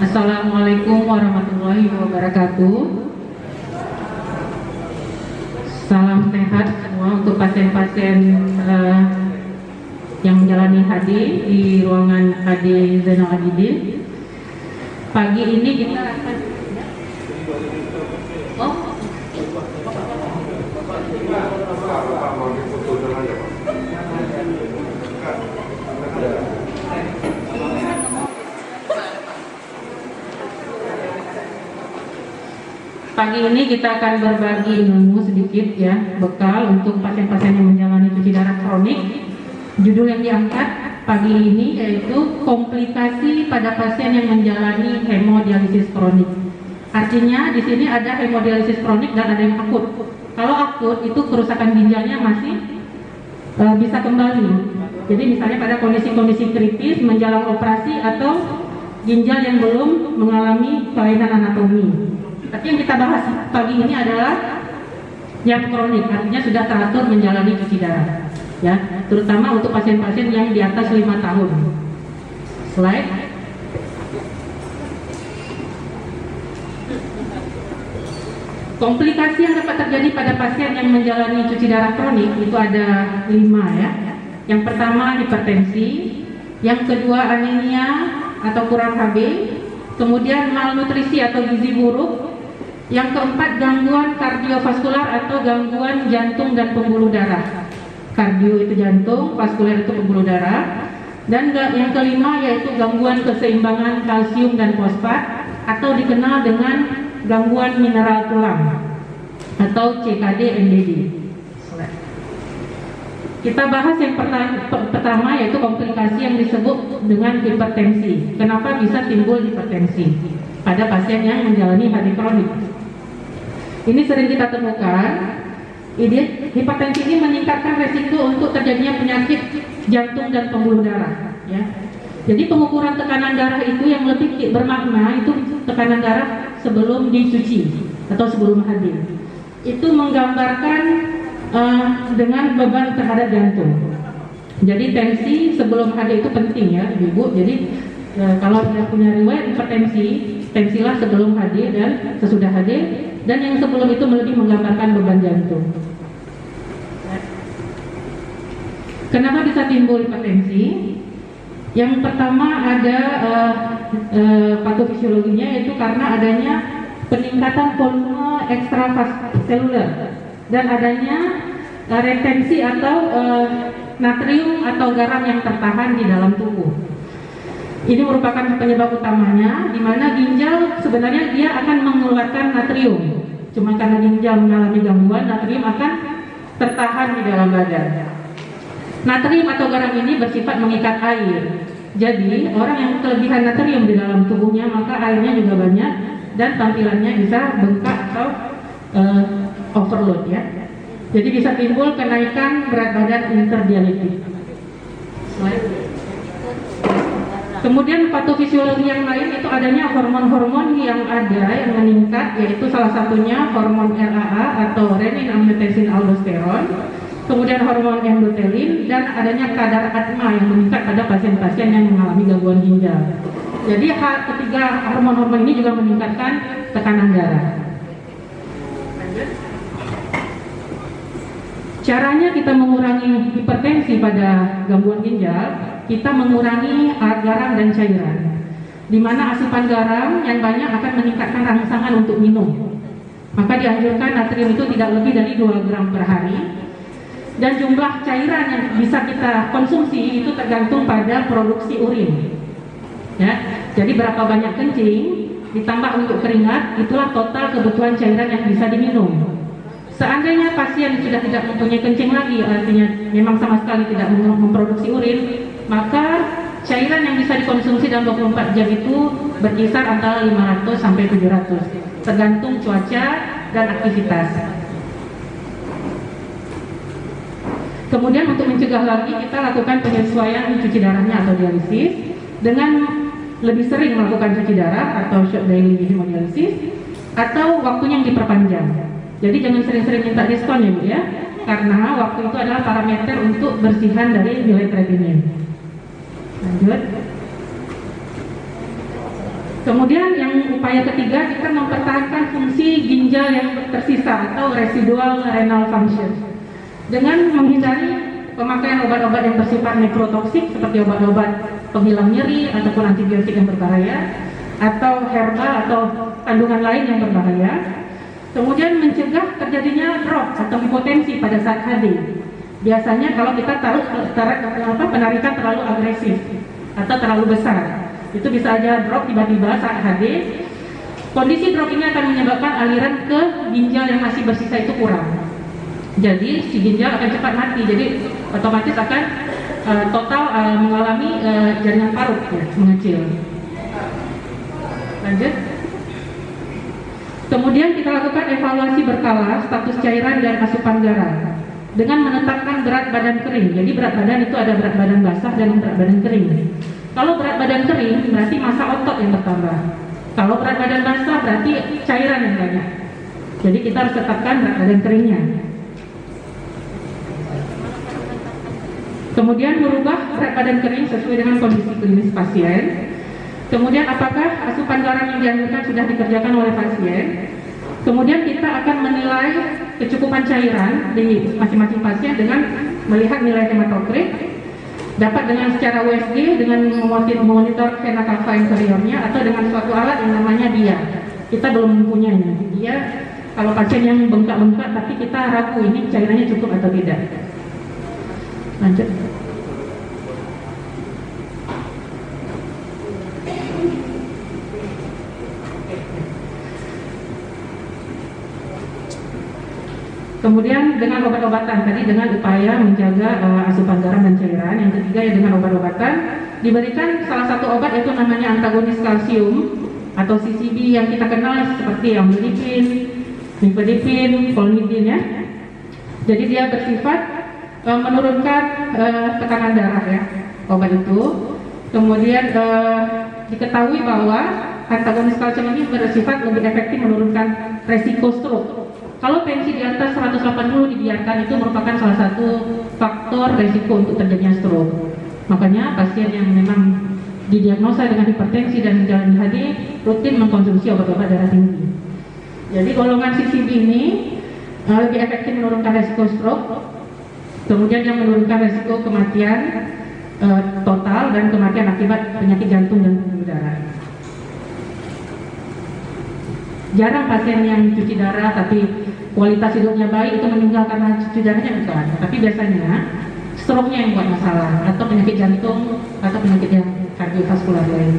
Assalamualaikum warahmatullahi wabarakatuh. Salam sehat semua untuk pasien-pasien yang menjalani HD di ruangan HD Zainal Abidin. Pagi ini kita akan Pagi ini kita akan berbagi ilmu sedikit ya, bekal untuk pasien-pasien yang menjalani cuci darah kronik. Judul yang diangkat pagi ini yaitu komplikasi pada pasien yang menjalani hemodialisis kronik. Artinya di sini ada hemodialisis kronik dan ada yang akut. Kalau akut itu kerusakan ginjalnya masih bisa kembali. Jadi misalnya pada kondisi-kondisi kritis menjelang operasi atau ginjal yang belum mengalami kelainan anatomi. Tapi yang kita bahas pagi ini adalah yang kronik, artinya sudah teratur menjalani cuci darah, ya, terutama untuk pasien-pasien yang di atas 5 tahun. Slide. Komplikasi yang dapat terjadi pada pasien yang menjalani cuci darah kronik itu ada 5 ya. Yang pertama hipertensi, yang kedua anemia atau kurang Hb, kemudian malnutrisi atau gizi buruk. Yang keempat gangguan kardiovaskular atau gangguan jantung dan pembuluh darah. Kardio itu jantung, vaskuler itu pembuluh darah. Dan yang kelima yaitu gangguan keseimbangan kalsium dan fosfat atau dikenal dengan gangguan mineral tulang atau CKD-MDD. Kita bahas yang pertama yaitu komplikasi yang disebut dengan hipertensi. Kenapa bisa timbul hipertensi pada pasien yang menjalani HD kronik? Ini sering kita temukan. Hipertensi ini meningkatkan resiko untuk terjadinya penyakit jantung dan pembuluh darah. Ya. Jadi pengukuran tekanan darah itu yang lebih bermakna itu tekanan darah sebelum dicuci atau sebelum HD. Itu menggambarkan dengan beban terhadap jantung. Jadi tensi sebelum HD itu penting ya, Ibu. Jadi kalau Anda punya riwayat hipertensi, tensilah sebelum HD dan sesudah HD, dan yang sebelum itu lebih menggambarkan beban jantung. Kenapa bisa timbul hipertensi? Yang pertama ada patofisiologinya, yaitu karena adanya peningkatan volume ekstraseluler dan adanya retensi atau natrium atau garam yang tertahan di dalam tubuh. Ini merupakan penyebab utamanya, di mana ginjal sebenarnya dia akan mengeluarkan natrium. Cuma karena ginjal mengalami gangguan, natrium akan tertahan di dalam badan. Natrium atau garam ini bersifat mengikat air. Jadi orang yang kelebihan natrium di dalam tubuhnya, maka airnya juga banyak dan tampilannya bisa bengkak atau overload ya. Jadi bisa timbul kenaikan berat badan interdialitik. Slide. Kemudian patofisiologi yang lain itu adanya hormon-hormon yang ada yang meningkat, yaitu salah satunya hormon RAA atau renin angiotensin aldosteron, kemudian hormon endotelin, dan adanya kadar ATMA yang meningkat pada pasien-pasien yang mengalami gangguan ginjal. Jadi ketiga hormon-hormon ini juga meningkatkan tekanan darah. Caranya kita mengurangi hipertensi pada gangguan ginjal, kita mengurangi garam dan cairan. Di mana asupan garam yang banyak akan meningkatkan rangsangan untuk minum. Maka dianjurkan natrium itu tidak lebih dari 2 gram per hari. Dan jumlah cairan yang bisa kita konsumsi itu tergantung pada produksi urin. Ya, jadi berapa banyak kencing ditambah untuk keringat, itulah total kebutuhan cairan yang bisa diminum. Seandainya pasien sudah tidak mempunyai kencing lagi, artinya memang sama sekali tidak memproduksi urin, maka cairan yang bisa dikonsumsi dalam 24 jam itu berkisar antara 500 sampai 700, tergantung cuaca dan aktivitas. Kemudian untuk mencegah lagi, kita lakukan penyesuaian cuci darahnya atau dialisis dengan lebih sering melakukan cuci darah atau short daily hemodialisis, atau waktunya yang diperpanjang. Jadi jangan sering-sering minta diskon ya Bu ya, karena waktu itu adalah parameter untuk bersihan dari nilai kreatinin. Lanjut. Kemudian yang upaya ketiga, kita mempertahankan fungsi ginjal yang tersisa atau residual renal function dengan menghindari pemakaian obat-obat yang bersifat nekrotoksik seperti obat-obat penghilang nyeri ataupun antibiotik yang berbahaya atau herbal atau kandungan lain yang berbahaya. Kemudian mencegah terjadinya drop atau hipotensi pada saat HD. Biasanya kalau kita taruh penarikan terlalu agresif atau terlalu besar, itu bisa aja drop tiba-tiba saat HD. Kondisi drop ini akan menyebabkan aliran ke ginjal yang masih bersisa itu kurang. Jadi si ginjal akan cepat mati. Jadi otomatis akan total mengalami jaringan parut ya, mengecil. Lanjut. Kemudian kita lakukan evaluasi berkala status cairan dan asupan garam dengan menetapkan berat badan kering. Jadi berat badan itu ada berat badan basah dan berat badan kering. Kalau berat badan kering berarti massa otot yang bertambah. Kalau berat badan basah berarti cairan yang banyak. Jadi kita harus tetapkan berat badan keringnya. Kemudian merubah berat badan kering sesuai dengan kondisi klinis pasien. Kemudian apakah asupan garam yang dianjurkan sudah dikerjakan oleh pasien. Kemudian kita akan menilai kecukupan cairan di masing-masing pasien dengan melihat nilai hematokrit. Dapat dengan secara USG dengan memonitor vena cava inferiornya atau dengan suatu alat yang namanya DIA. Kita belum mempunyainya. DIA kalau pasien yang bengkak-bengkak tapi kita ragu ini cairannya cukup atau tidak. Lanjut. Kemudian dengan obat-obatan, tadi dengan upaya menjaga asupan garam dan cairan. Yang ketiga ya dengan obat-obatan, diberikan salah satu obat yaitu namanya antagonis kalsium atau CCB yang kita kenal seperti amlodipin, nifedipin, klonidin ya. Jadi dia bersifat menurunkan tekanan darah ya, obat itu. Kemudian diketahui bahwa antagonis kalsium ini bersifat lebih efektif menurunkan resiko stroke. Kalau tensi di atas 180 dibiarkan itu merupakan salah satu faktor resiko untuk terjadinya stroke. Makanya pasien yang memang didiagnosa dengan hipertensi dan menjalani HD rutin mengkonsumsi obat-obat darah tinggi. Jadi golongan CCB ini lebih efektif menurunkan resiko stroke, kemudian yang menurunkan resiko kematian total dan kematian akibat penyakit jantung dan pembuluh darah. Jarang pasien yang cuci darah tapi kualitas hidupnya baik itu meninggal karena cuci darahnya bukan. Tapi biasanya stroke-nya yang buat masalah atau penyakit jantung atau penyakit yang kardiovaskular lain.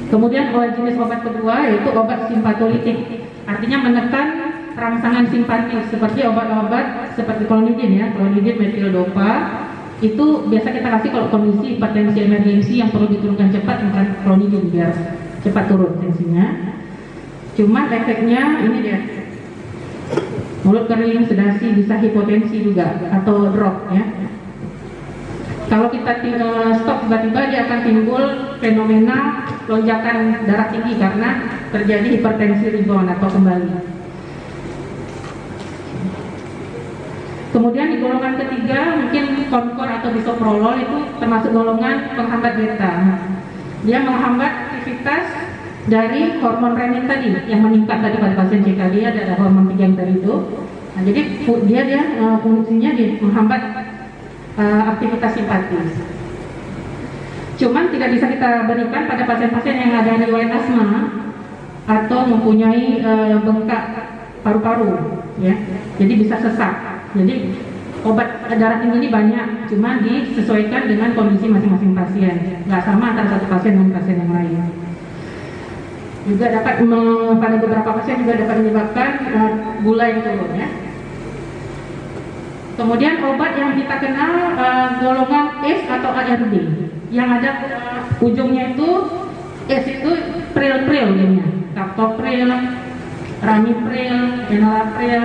Kemudian jenis obat kedua yaitu obat simpatolitik, artinya menekan rangsangan simpatis seperti obat-obat seperti klonidin ya, klonidin metildopa. Itu biasa kita kasih kalau kondisi hipertensi emergensi yang perlu diturunkan cepat, makan klonidin biar cepat turun tensinya. Cuman efeknya ini dia, mulut kering, sedasi, bisa hipotensi juga atau drop ya. Kalau kita stop tiba-tiba dia akan timbul fenomena lonjakan darah tinggi karena terjadi hipertensi rebound atau kembali. Kemudian di golongan ketiga mungkin konkor atau bisoprolol itu termasuk golongan penghambat beta. Dia menghambat aktivitas dari hormon renin tadi yang meningkat tadi pada pasien CKD, ada hormon 3 yang tadi itu. Nah, jadi dia fungsinya menghambat aktivitas simpatis. Cuman tidak bisa kita berikan pada pasien-pasien yang ada riwayat asma atau mempunyai bengkak paru-paru ya. Jadi bisa sesak. Jadi obat darah tinggi ini banyak, cuma disesuaikan dengan kondisi masing-masing pasien. Nggak sama antara satu pasien dengan pasien yang lain. Juga dapat pada beberapa pasien juga dapat menyebabkan gula yang turun ya. Kemudian obat yang kita kenal golongan ACE atau ARB, yang ada ujungnya itu ACE itu pril-pril jadinya, captopril, ramipril, enalapril,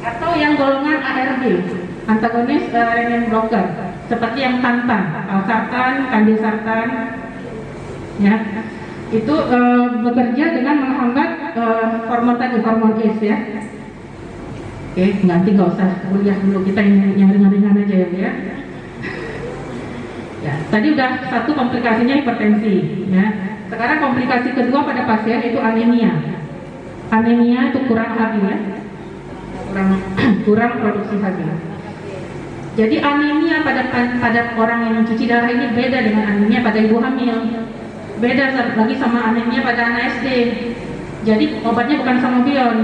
atau yang golongan ARB, antagonis renin blocker, seperti yang tantan, valsartan, kandesartan, ya, itu bekerja dengan menghambat hormon tadi, hormon ACE ya. Nanti nggak usah kuliah dulu, kita yang ringan-ringan aja ya. Ya, tadi udah satu komplikasinya hipertensi. Ya. Sekarang komplikasi kedua pada pasien itu anemia. Anemia itu kurang Hb ya, kurang produksi Hb. Jadi anemia pada orang yang mencuci darah ini beda dengan anemia pada ibu hamil. Beda lagi sama anemia pada anak SD. Jadi obatnya bukan Sangobion.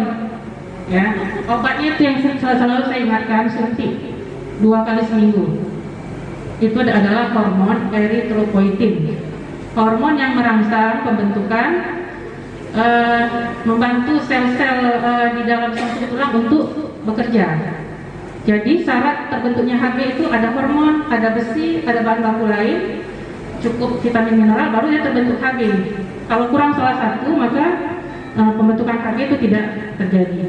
Ya, obatnya itu yang selalu saya ingatkan, suntik 2 kali seminggu. Itu adalah hormon eritropoietin, hormon yang merangsang pembentukan, membantu sel-sel di dalam sel tulang untuk bekerja. Jadi syarat terbentuknya Hb itu ada hormon, ada besi, ada bahan baku lain, cukup vitamin mineral, baru dia terbentuk Hb. Kalau kurang salah satu, maka pembentukan Hb itu tidak terjadi.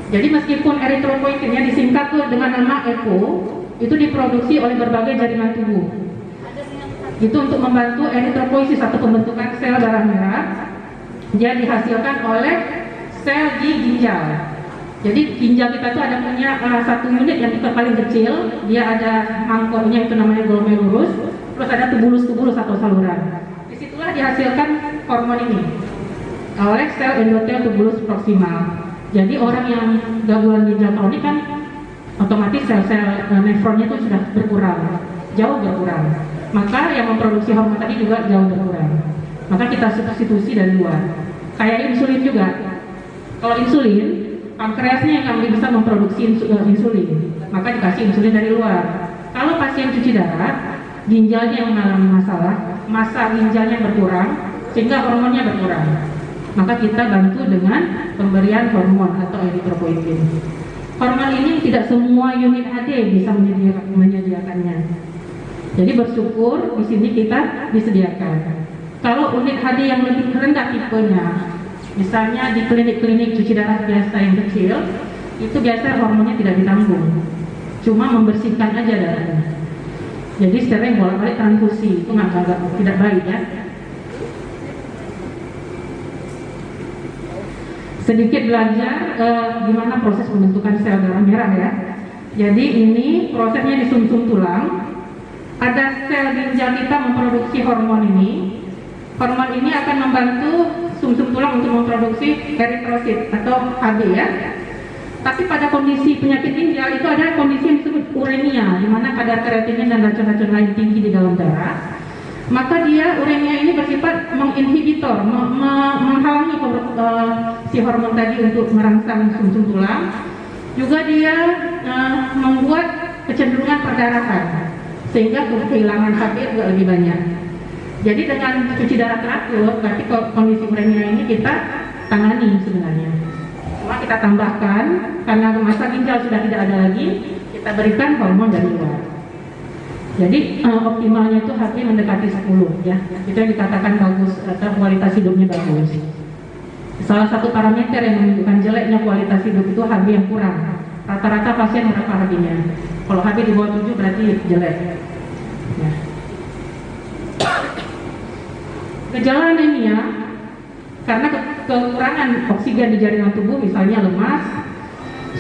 Jadi meskipun eritropoietinnya disingkat tuh dengan nama EPO, itu diproduksi oleh berbagai jaringan tubuh. Itu untuk membantu eritropoiesis atau pembentukan sel darah merah. Dia dihasilkan oleh sel di ginjal. Jadi ginjal kita tuh ada punya satu unit yang paling kecil. Dia ada mangkoknya, itu namanya glomerulus. Terus ada tubulus-tubulus atau saluran. Disitulah dihasilkan hormon ini oleh sel endotel tubulus proksimal. Jadi orang yang gangguan ginjal kronik kan otomatis sel-sel nefronnya itu sudah berkurang, jauh berkurang. Maka yang memproduksi hormon tadi juga jauh berkurang. Maka kita substitusi dari luar. Kayak insulin juga. Kalau insulin, pankreasnya yang bisa memproduksi insulin, maka dikasih insulin dari luar. Kalau pasien cuci darah, ginjalnya yang mengalami masalah, massa ginjalnya berkurang, sehingga hormonnya berkurang. Maka kita bantu dengan pemberian hormon atau eritropoietin. Hormon ini tidak semua unit AD bisa menyediakannya. Jadi bersyukur di sini kita disediakan. Kalau unit HD yang lebih rendah tipenya, misalnya di klinik-klinik cuci darah biasa yang kecil, itu biasa hormonnya tidak ditanggung, cuma membersihkan aja darahnya. Jadi sering bolak-balik transfusi, itu tidak baik ya. Sedikit belajar gimana proses pembentukan sel darah merah ya. Jadi ini prosesnya di sumsum tulang. Ada sel ginjal kita memproduksi hormon ini. Hormon ini akan membantu sumsum tulang untuk memproduksi eritrosit atau Hb ya. Tapi pada kondisi penyakit ginjal itu ada kondisi yang disebut uremia, di mana kadar kreatinin dan racun-racun lain tinggi di dalam darah. Maka dia uremia ini bersifat menginhibitor, menghalangi si hormon tadi untuk merangsang sumsum tulang. Juga dia membuat kecenderungan perdarahan, sehingga kehilangan Hb juga lebih banyak. Jadi dengan cuci darah teratur, berarti kondisi uremia ini kita tangani sebenarnya. Cuma kita tambahkan, karena massa ginjal sudah tidak ada lagi, kita berikan hormon dari luar. Jadi optimalnya itu Hb mendekati 10 ya. Itu yang dikatakan bagus atau kualitas hidupnya bagus. Salah satu parameter yang menunjukkan jeleknya kualitas hidup itu Hb yang kurang. Rata-rata pasien berapa Hb-nya? Kalau Hb di bawah 7 berarti jelek. Ya. Gejala anemia karena kekurangan oksigen di jaringan tubuh, misalnya lemas,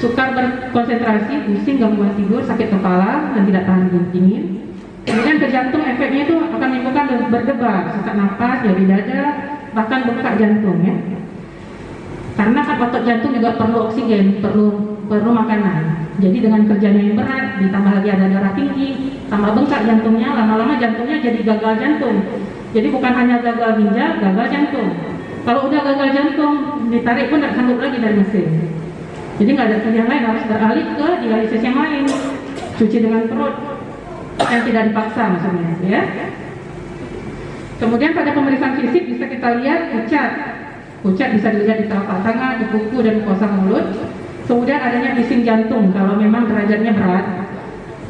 sukar berkonsentrasi, pusing, gangguan tidur, sakit kepala, dan tidak tahan dingin. Kemudian ke jantung, efeknya itu akan menimbulkan berdebar, sesak napas, nyeri dada, bahkan bengkak jantung ya. Karena kan otot jantung juga perlu oksigen, perlu makanan. Jadi dengan kerjanya yang berat, ditambah lagi ada darah tinggi, tambah bengkak jantungnya, lama-lama jantungnya jadi gagal jantung. Jadi bukan hanya gagal ginjal, gagal jantung. Kalau udah gagal jantung, ditarik pun tidak sanggup lagi dari mesin. Jadi nggak ada pilihan lain, harus beralih ke dialisis yang lain, cuci dengan perut yang tidak dipaksa maksudnya ya. Kemudian pada pemeriksaan fisik bisa kita lihat pucat bisa dilihat di telapak tangan, di kuku dan mukosa mulut. Kemudian adanya bising jantung kalau memang derajatnya berat,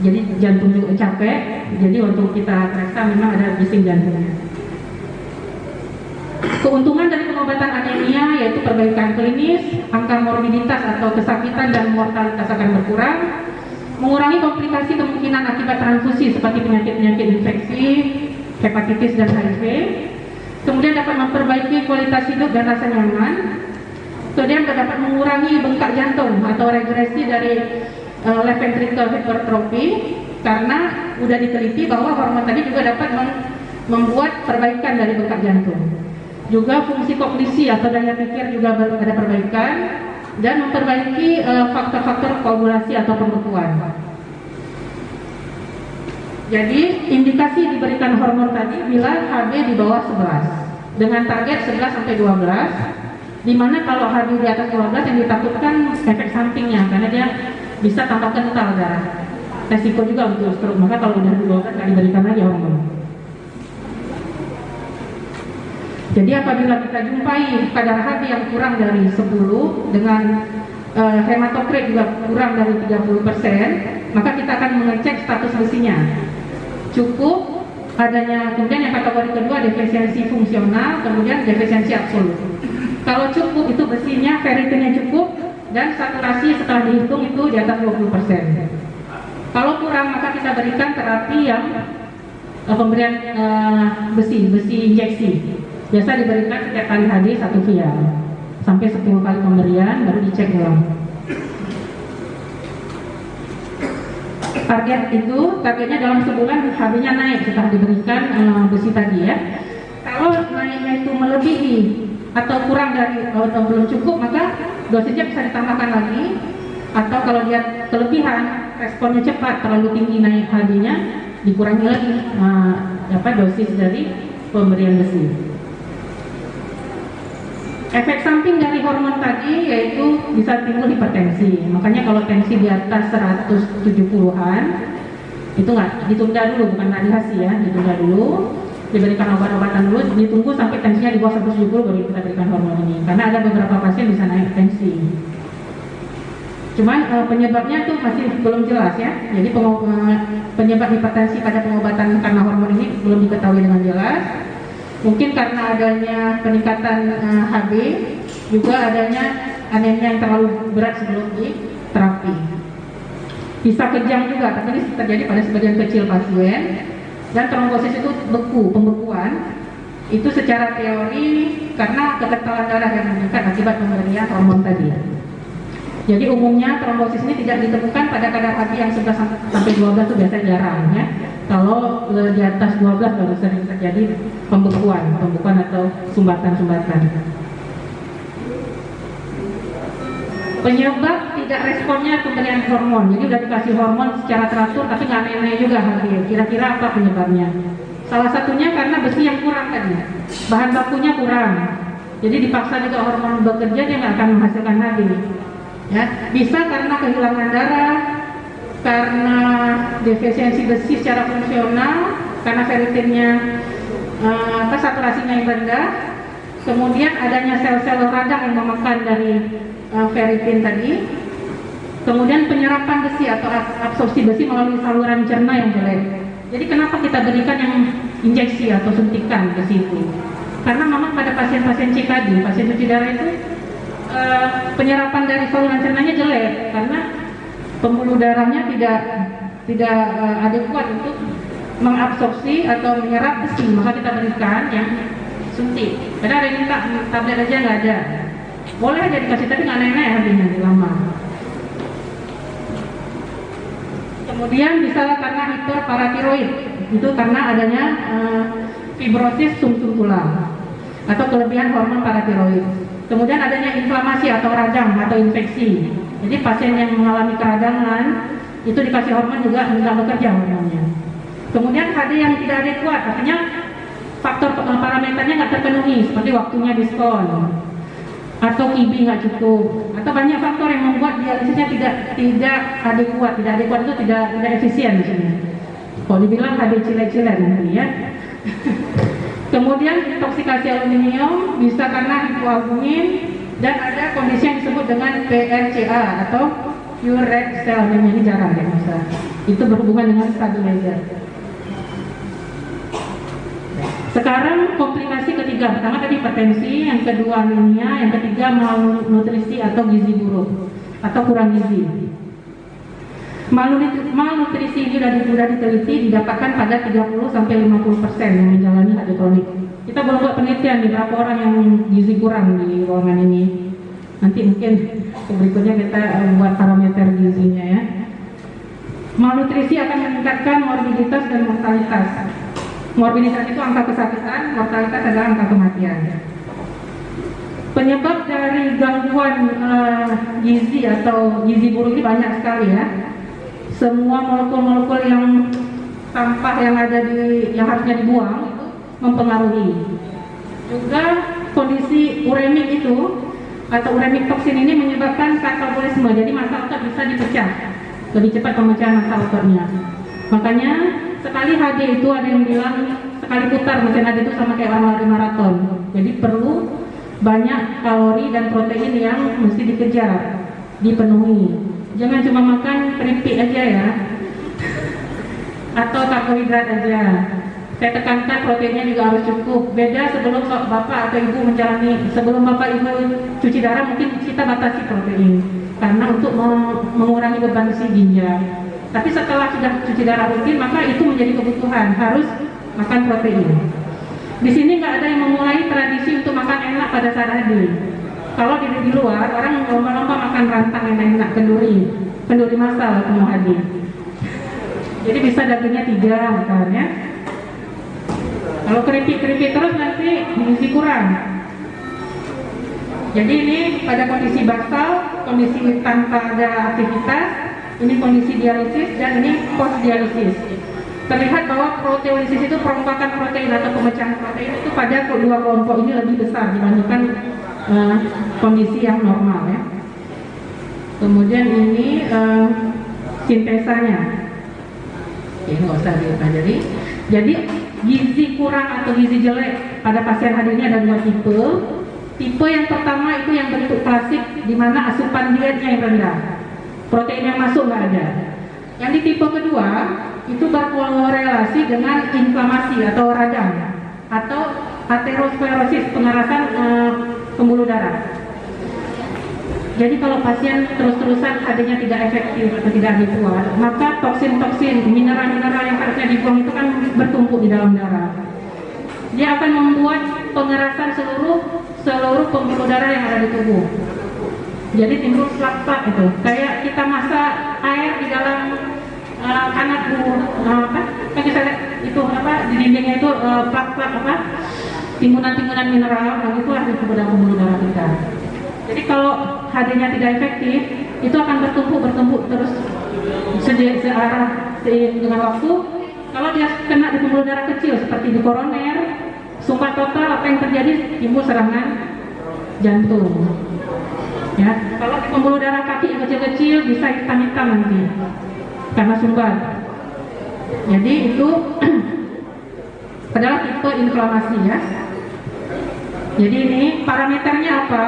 jadi jantung juga capek, jadi untuk kita periksa memang ada bising jantungnya. Keuntungan dari pengobatan anemia yaitu perbaikan klinis, angka morbiditas atau kesakitan dan mortalitas akan berkurang, mengurangi komplikasi kemungkinan akibat transfusi seperti penyakit-penyakit infeksi, hepatitis dan HIV. Kemudian dapat memperbaiki kualitas hidup dan rasa nyaman. Kemudian dapat mengurangi bengkak jantung atau regresi dari left ventricle hypertrophy. karena udah diteliti bahwa hormon tadi juga dapat membuat perbaikan dari bengkak jantung. Juga fungsi kognisi atau daya pikir juga ada perbaikan dan memperbaiki faktor-faktor koagulasi atau pembekuan. Jadi indikasi diberikan hormon tadi bila HB di bawah 11 dengan target 11 sampai 12, di mana kalau HB di atas 12 yang ditakutkan efek sampingnya karena dia bisa tambah kental darah. Resiko juga untuk stroke, maka kalau udah di bawah nggak diberikan lagi hormon. Jadi apabila kita jumpai kadar HB yang kurang dari 10 dengan hematokrit juga kurang dari 30%, maka kita akan mengecek status besinya. Cukup adanya, kemudian yang kategori kedua defisiensi fungsional, kemudian defisiensi absolut. Kalau cukup itu besinya, ferritinnya cukup, dan saturasi setelah dihitung itu di atas 20%. Kalau kurang maka kita berikan terapi yang pemberian besi injeksi. Biasa diberikan setiap kali HB 1 vial sampai 10 kali pemberian baru dicek ulang. Targetnya dalam sebulan HB-nya naik setelah diberikan besi tadi ya. Kalau naiknya itu melebihi atau kurang dari atau belum cukup, maka dosisnya bisa ditambahkan lagi. Atau kalau dia kelebihan, responnya cepat, terlalu tinggi naik HB-nya, dikurangi lagi dosis dari pemberian besi. Efek samping dari hormon tadi yaitu bisa timbul hipertensi. Makanya kalau tensi di atas 170-an itu nggak ditunda dulu, bukan radiasi ya, ditunda dulu, diberikan obat-obatan dulu, ditunggu sampai tensinya di bawah 170 baru kita berikan hormon ini. Karena ada beberapa pasien bisa naik tensi. Cuman penyebabnya tuh masih belum jelas ya. Jadi penyebab hipertensi pada pengobatan karena hormon ini belum diketahui dengan jelas. Mungkin karena adanya peningkatan HB, juga adanya anemia yang terlalu berat sebelum diterapi. Bisa kejang juga, tapi ini terjadi pada sebagian kecil pasien. Dan trombosis itu pembekuan. Itu secara teori karena kekentalan darah yang meningkat akibat pemberian hormon tadi. Jadi umumnya trombosis ini tidak ditemukan pada kadar HB yang 11 sampai 12 itu biasa jarang ya. Kalau di atas 12 baru sering terjadi pembekuan atau sumbatan. Penyebab tidak responnya pemberian hormon. Jadi udah dikasih hormon secara teratur tapi nggak naik juga HB. Kira-kira apa penyebabnya? Salah satunya karena besi yang kurang tadi. Bahan bakunya kurang. Jadi dipaksa juga hormon bekerja, dia nggak akan menghasilkan HB. Ya, bisa karena kehilangan darah, karena defisiensi besi secara fungsional, karena ferritinnya saturasinya yang rendah, kemudian adanya sel-sel radang yang memakan dari ferritin tadi, kemudian penyerapan besi atau absorpsi besi melalui saluran cerna yang jelek. Jadi kenapa kita berikan yang injeksi atau suntikan besi itu? Karena memang pada pasien-pasien CKD, pasien cuci darah itu penyerapan dari saluran cernanya jelek karena pembuluh darahnya tidak adekuat untuk mengabsorpsi atau menyerap besi, maka kita berikan yang suntik. Padahal ada yang minta tablet aja nggak ada, boleh aja dikasih tapi nggak naik-naik harganya lama. Kemudian bisa karena hiperparatiroid, itu karena adanya fibrosis sumsum tulang atau kelebihan hormon paratiroid. Kemudian adanya inflamasi atau radang atau infeksi. Jadi pasien yang mengalami keradangan itu dikasih hormon juga nggak bekerja hormonnya. Kemudian HD yang tidak adekuat, artinya faktor parameternya nggak terpenuhi seperti waktunya diskon atau KB nggak cukup, atau banyak faktor yang membuat dialisisnya tidak adekuat. Tidak adekuat itu tidak efisien di sini. Kalau dibilang HD cilet-cilet nanti ya. Kemudian intoksikasi aluminium bisa karena hipoalbumin dan ada kondisi yang disebut dengan PRCA atau pure red cell anemia, ini jarang ya masa. Itu berhubungan dengan stabilizer. Sekarang komplikasi ketiga, pertama tadi hipertensi, yang kedua anemia, yang ketiga malnutrisi atau gizi buruk atau kurang gizi. Malnutrisi ini sudah diteliti didapatkan pada 30-50% yang menjalani HD kronik. Kita belum buat penelitian di berapa orang yang gizi kurang di ruangan ini. Nanti mungkin berikutnya kita buat parameter gizinya ya. Malnutrisi akan meningkatkan morbiditas dan mortalitas. Morbiditas itu angka kesakitan, mortalitas adalah angka kematian. Penyebab dari gangguan gizi atau gizi buruk ini banyak sekali ya. Semua molekul-molekul yang sampah yang ada yang harusnya dibuang itu mempengaruhi. Juga kondisi uremik itu atau uremic toksin ini menyebabkan katabolisme, jadi massa otot bisa dipecah, lebih cepat pemecahan massa ototnya. Makanya sekali HD itu ada yang bilang sekali putar mesin HD itu sama kayak lari maraton. Jadi perlu banyak kalori dan protein yang mesti dikejar, dipenuhi. Jangan cuma makan keripik aja ya, atau karbohidrat aja. Saya tekankan proteinnya juga harus cukup. Beda sebelum bapak atau ibu sebelum bapak ibu cuci darah mungkin kita batasi protein karena untuk mengurangi beban si ginjal. Tapi setelah sudah cuci darah rutin maka itu menjadi kebutuhan, harus makan protein. Di sini nggak ada yang memulai tradisi untuk makan enak pada saat hadir. Kalau di luar orang lomba-lomba makan rantang yang enak, kenduri masal waktu mau hadir. Jadi bisa dagingnya 3 misalnya. Kalau keripik terus nanti gizi kurang. Jadi ini pada kondisi basal, kondisi tanpa ada aktivitas, ini kondisi dialisis dan ini post dialisis. Terlihat bahwa proteolisis itu perombakan protein atau pemecahan protein itu pada kedua kelompok ini lebih besar dibandingkan kondisi yang normal ya. Kemudian ini sintesanya. Ini nggak usah dipelajari. Jadi gizi kurang atau gizi jelek pada pasien hadir ini ada 2 tipe. Tipe yang pertama itu yang bentuk klasik di mana asupan dietnya yang rendah, protein yang masuk nggak ada. Yang di tipe kedua itu berkorelasi dengan inflamasi atau radang atau aterosklerosis, pengerasan pembuluh darah. Jadi kalau pasien terus-terusan adanya tidak efektif atau tidak dikuat, maka toksin-toksin, mineral-mineral yang harusnya dibuang itu kan bertumpuk di dalam darah. Dia akan membuat pengerasan seluruh pembuluh darah yang ada di tubuh. Jadi timbul plak-plak itu, kayak kita masak air di dalam anak kan kita lihat itu di dindingnya itu plak-plak timbunan-timbunan mineral, dan itulah di pembuluh darah kita. Jadi kalau HD-nya tidak efektif, itu akan bertumpuk terus searah dengan waktu. Kalau dia kena di pembuluh darah kecil seperti di koroner, sumpah total, apa yang terjadi? Timbul serangan jantung. Ya, kalau di pembuluh darah kaki yang kecil-kecil bisa hitam-hitam nanti karena sumbat. Jadi itu adalah tipe inflamasi ya. Jadi ini parameternya apa?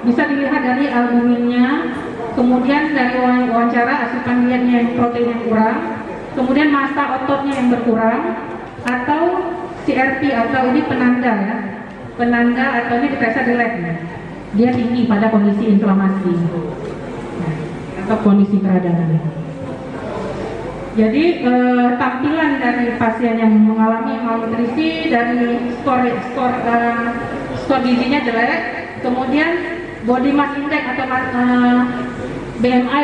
Bisa dilihat dari albuminnya, kemudian dari wawancara asupan dietnya yang protein yang kurang, kemudian massa ototnya yang berkurang, atau CRP atau ini penanda ya, penanda atau ini diperiksa di lab ya. Dia tinggi pada kondisi inflamasi atau kondisi keradangan. Jadi tampilan dari pasien yang mengalami malnutrisi dari skor gizinya jelek, kemudian body mass index atau BMI